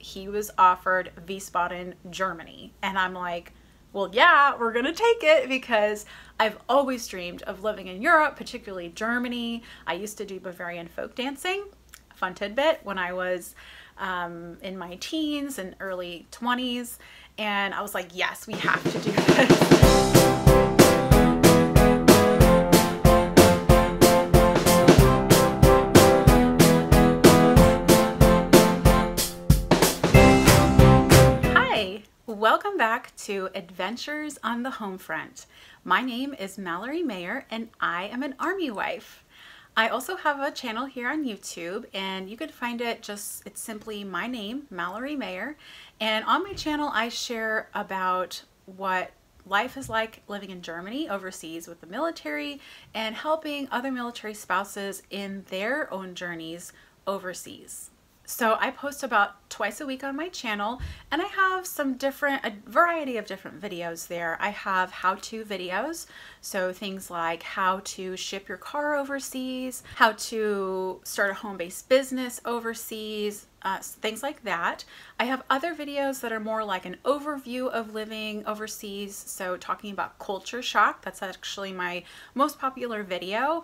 he was offered Wiesbaden, Germany. And I'm like, well, yeah, we're gonna take it because I've always dreamed of living in Europe, particularly Germany. I used to do Bavarian folk dancing, fun tidbit, when I was in my teens and early 20s. And I was like, yes, we have to do this. Welcome back to Adventures on the Homefront. My name is Malori Mayor and I am an Army wife. I also have a channel here on YouTube and you can find it it's simply my name, Malori Mayor. And on my channel I share about what life is like living in Germany overseas with the military and helping other military spouses in their own journeys overseas. So I post about twice a week on my channel and I have a variety of different videos there. I have how-to videos, so things like how to ship your car overseas, how to start a home-based business overseas, things like that. I have other videos that are more like an overview of living overseas, so talking about culture shock. That's actually my most popular video.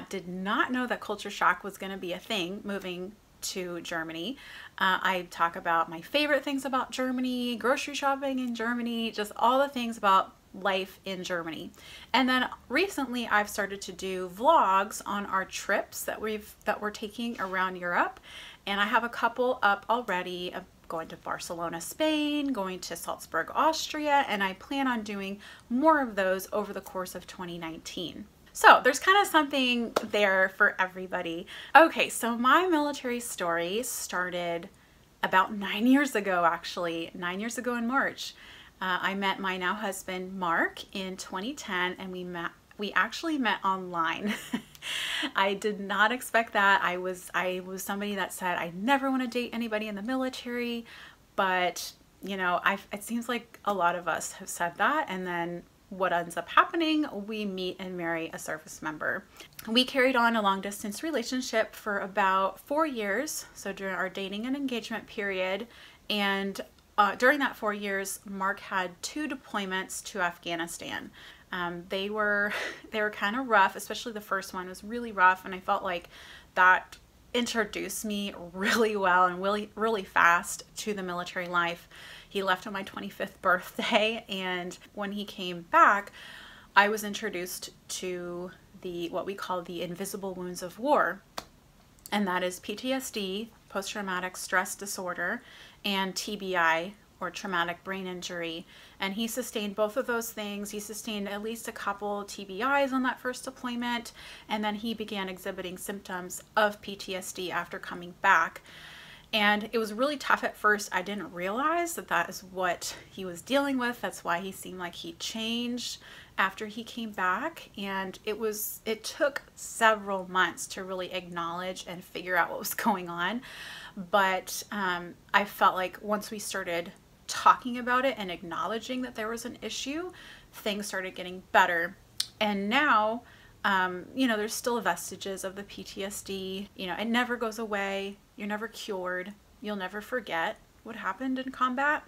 Did not know that culture shock was going to be a thing moving to Germany. I talk about my favorite things about Germany, grocery shopping in Germany, just all the things about life in Germany. And then recently I've started to do vlogs on our trips that we're taking around Europe. And I have a couple up already of going to Barcelona, Spain, going to Salzburg, Austria, and I plan on doing more of those over the course of 2019. So there's kind of something there for everybody. Okay, so my military story started about 9 years ago, actually. 9 years ago in March. I met my now husband, Mark, in 2010, and we actually met online. I did not expect that. I was somebody that said, I never want to date anybody in the military, but you know, it seems like a lot of us have said that, and then what ends up happening, we meet and marry a service member. We carried on a long distance relationship for about 4 years, so during our dating and engagement period, and during that 4 years, Mark had 2 deployments to Afghanistan. They were kind of rough, especially the first one was really rough, and I felt like that introduced me really well and really fast to the military life. He left on my 25th birthday, and when he came back, I was introduced to what we call the invisible wounds of war, and that is PTSD, post-traumatic stress disorder, and TBI, or traumatic brain injury. And he sustained both of those things. He sustained at least a couple TBIs on that first deployment, and then he began exhibiting symptoms of PTSD after coming back. And it was really tough at first. I didn't realize that is what he was dealing with. That's why he seemed like he changed after he came back. And it took several months to really acknowledge and figure out what was going on. But I felt like once we started talking about it and acknowledging that there was an issue, things started getting better. And now, you know, there's still vestiges of the PTSD. You know, it never goes away. You're never cured. You'll never forget what happened in combat.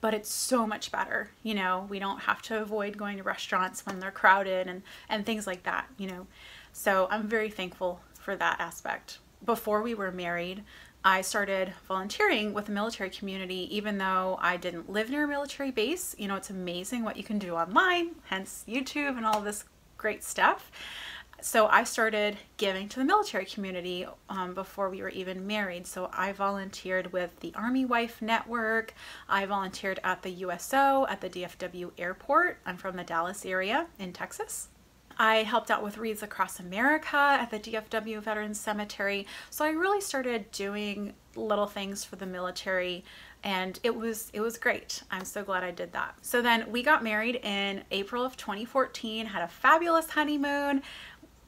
But it's so much better. You know, we don't have to avoid going to restaurants when they're crowded and things like that, you know. So I'm very thankful for that aspect. Before we were married, I started volunteering with the military community, even though I didn't live near a military base. You know, it's amazing what you can do online, hence YouTube and all this great stuff. So I started giving to the military community before we were even married. So I volunteered with the Army Wife Network. I volunteered at the USO at the DFW airport. I'm from the Dallas area in Texas. I helped out with Wreaths Across America at the DFW Veterans Cemetery. So I really started doing little things for the military, and it was great. I'm so glad I did that. So then we got married in April of 2014, had a fabulous honeymoon.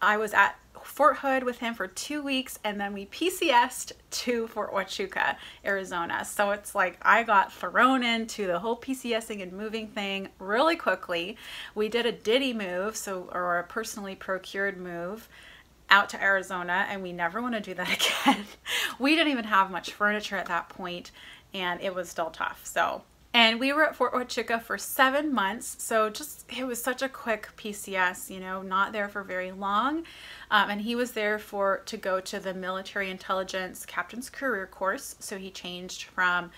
I was at Fort Hood with him for 2 weeks, and then we PCS'd to Fort Huachuca, Arizona. So it's like I got thrown into the whole PCSing and moving thing really quickly. We did a Diddy move, or a personally procured move, out to Arizona, and we never want to do that again. We didn't even have much furniture at that point, and it was still tough. So, and we were at Fort Huachuca for 7 months. So just, it was such a quick PCS, you know, not there for very long. And he was there to go to the Military Intelligence Captain's Career Course. So he changed from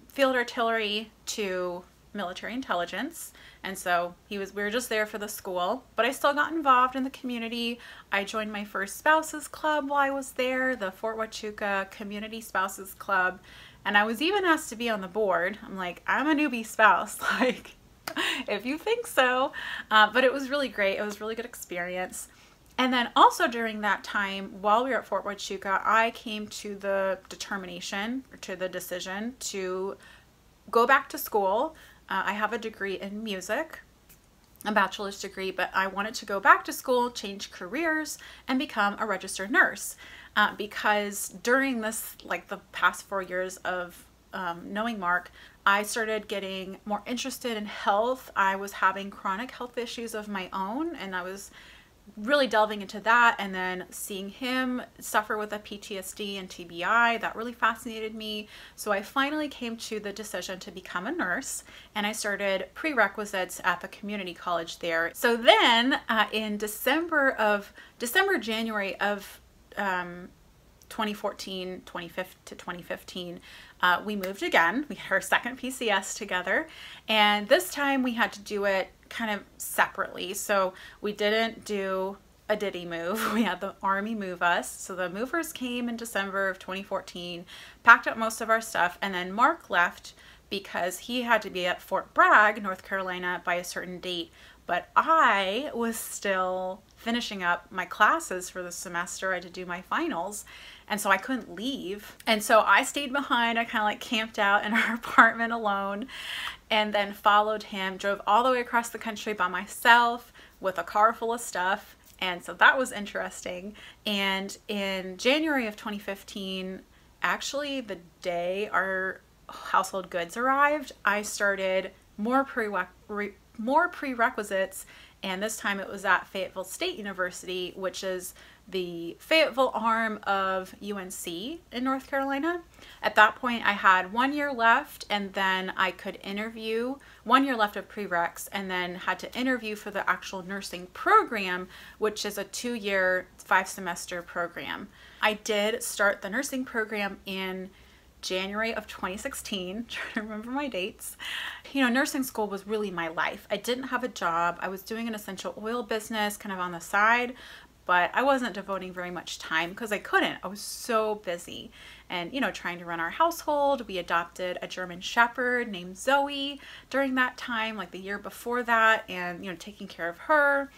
field artillery to military intelligence. And so we were just there for the school, but I still got involved in the community. I joined my first spouses club while I was there, the Fort Huachuca Community Spouses Club. And I was even asked to be on the board. I'm like, I'm a newbie spouse, like, if you think so. But it was really great. It was a really good experience. And then also during that time, while we were at Fort Huachuca, I came to the determination, or to the decision, to go back to school. I have a degree in music, a bachelor's degree, but I wanted to go back to school, change careers, and become a registered nurse. Because during this, like the past 4 years of knowing Mark, I started getting more interested in health. I was having chronic health issues of my own, and I was really delving into that, and then seeing him suffer with a PTSD and TBI, that really fascinated me. So I finally came to the decision to become a nurse, and I started prerequisites at the community college there. So then in January of 2014 to 2015, we moved again. We had our second PCS together, and this time we had to do it kind of separately. So we didn't do a Diddy move. We had the Army move us. So the movers came in December of 2014, packed up most of our stuff, and then Mark left because he had to be at Fort Bragg, North Carolina by a certain date. But I was still finishing up my classes for the semester. I had to do my finals, and so I couldn't leave. And so I stayed behind. I kind of like camped out in our apartment alone, and then followed him, drove all the way across the country by myself with a car full of stuff. And so that was interesting. And in January of 2015, actually the day our household goods arrived, I started more prerequisites, and this time it was at Fayetteville State University, which is the Fayetteville arm of UNC in North Carolina. At that point I had 1 year left, and then I could interview, 1 year left of prereqs, and then had to interview for the actual nursing program, which is a 2-year 5-semester program. I did start the nursing program in January of 2016, trying to remember my dates. You know, nursing school was really my life. I didn't have a job. I was doing an essential oil business kind of on the side, but I wasn't devoting very much time because I couldn't. I was so busy, and, you know, trying to run our household. We adopted a German Shepherd named Zoe during that time, like the year before that, and, you know, taking care of her.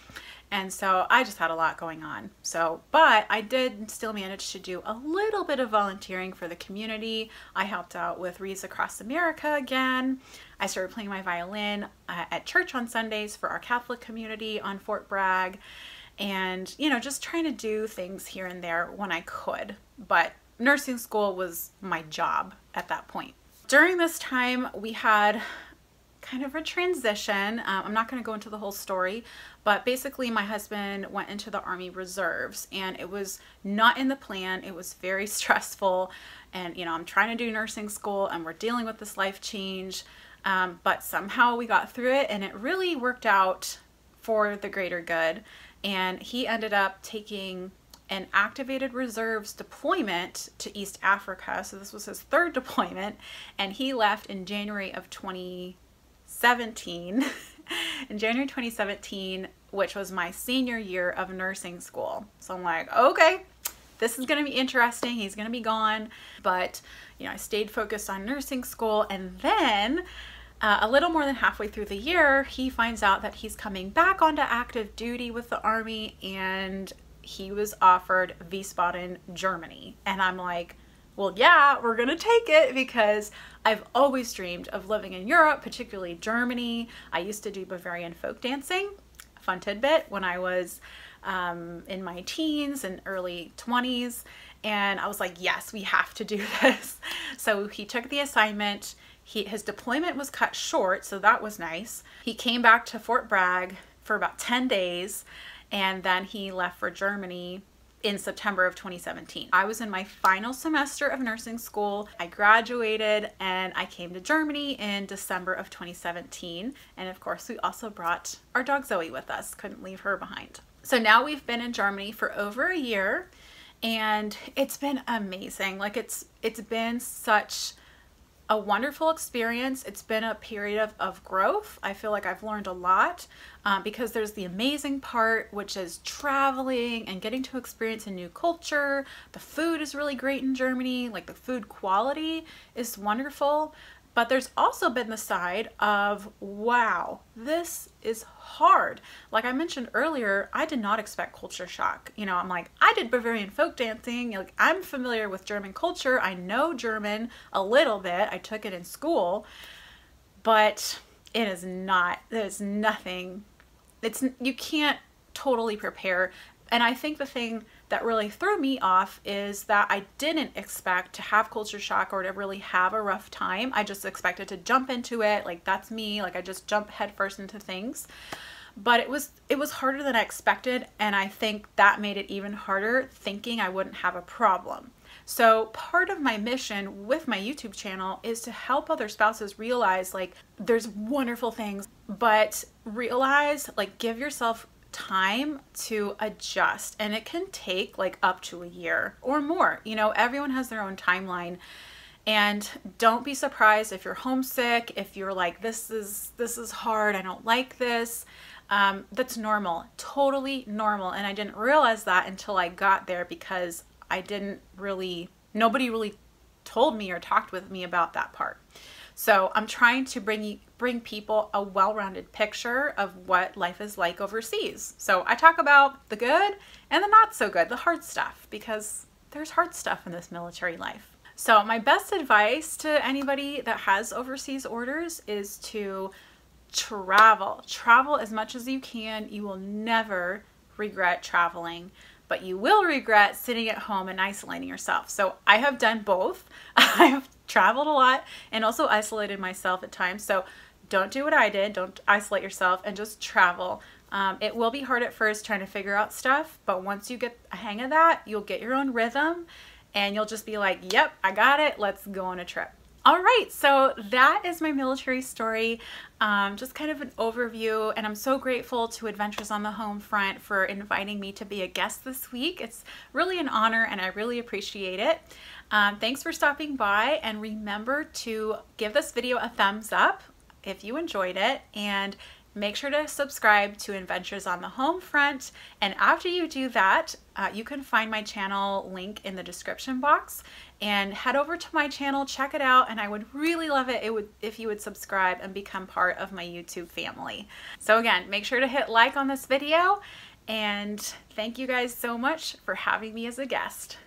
And so I just had a lot going on. So, but I did still manage to do a little bit of volunteering for the community. I helped out with Wreaths Across America again. I started playing my violin at church on Sundays for our Catholic community on Fort Bragg. And, you know, just trying to do things here and there when I could. But nursing school was my job at that point. During this time, we had kind of a transition. I'm not going to go into the whole story, but basically my husband went into the Army Reserves, and it was not in the plan. It was very stressful, and, you know, I'm trying to do nursing school, and we're dealing with this life change, but somehow we got through it, and it really worked out for the greater good. And he ended up taking an activated reserves deployment to East Africa. So this was his 3rd deployment, and he left in January of 2017, in January 2017, which was my senior year of nursing school. So I'm like, okay, this is going to be interesting. He's going to be gone. But, you know, I stayed focused on nursing school, and then a little more than halfway through the year, he finds out that he's coming back onto active duty with the Army, and he was offered Wiesbaden, Germany. And I'm like, well, yeah, we're gonna take it, because I've always dreamed of living in Europe, particularly Germany. I used to do Bavarian folk dancing, fun tidbit, when I was in my teens and early 20s. And I was like, yes, we have to do this. So he took the assignment. His deployment was cut short, so that was nice. He came back to Fort Bragg for about 10 days, and then he left for Germany in September of 2017. I was in my final semester of nursing school. I graduated and I came to Germany in December of 2017. And of course, we also brought our dog Zoe with us. Couldn't leave her behind. So now we've been in Germany for over a year and it's been amazing. Like it's been such a wonderful experience. It's been a period of growth. I feel like I've learned a lot because there's the amazing part, which is traveling and getting to experience a new culture. The food is really great in Germany. Like the food quality is wonderful. But there's also been the side of, wow, this is hard. Like I mentioned earlier, I did not expect culture shock. You know, I'm like, I did Bavarian folk dancing. Like I'm familiar with German culture. I know German a little bit. I took it in school, but it is not, there's nothing, you can't totally prepare. And I think the thing that really threw me off is that I didn't expect to have culture shock or to really have a rough time. I just expected to jump into it. Like that's me. Like I just jump headfirst into things. But it was harder than I expected. And I think that made it even harder thinking I wouldn't have a problem. So part of my mission with my YouTube channel is to help other spouses realize like there's wonderful things, but realize like give yourself time to adjust, and it can take like up to a year or more. You know, everyone has their own timeline, and don't be surprised if you're homesick, if you're like this is hard, I don't like this. That's normal, totally normal. And I didn't realize that until I got there because nobody really told me or talked with me about that part. So I'm trying to bring people a well-rounded picture of what life is like overseas. So I talk about the good and the not so good, the hard stuff, because there's hard stuff in this military life. So my best advice to anybody that has overseas orders is to travel. Travel as much as you can. You will never regret traveling, but you will regret sitting at home and isolating yourself. So I have done both. I have traveled a lot and also isolated myself at times. So don't do what I did. Don't isolate yourself and just travel. It will be hard at first trying to figure out stuff, but once you get a hang of that, you'll get your own rhythm and you'll just be like, yep, I got it. Let's go on a trip. All right, so that is my military story, just kind of an overview, and I'm so grateful to Adventures on the Homefront for inviting me to be a guest this week. It's really an honor and I really appreciate it. Thanks for stopping by, and remember to give this video a thumbs up if you enjoyed it, and make sure to subscribe to Adventures on the Homefront. And after you do that, you can find my channel link in the description box and head over to my channel, check it out, and I would really love it if you would subscribe and become part of my YouTube family. So again, make sure to hit like on this video, and thank you guys so much for having me as a guest.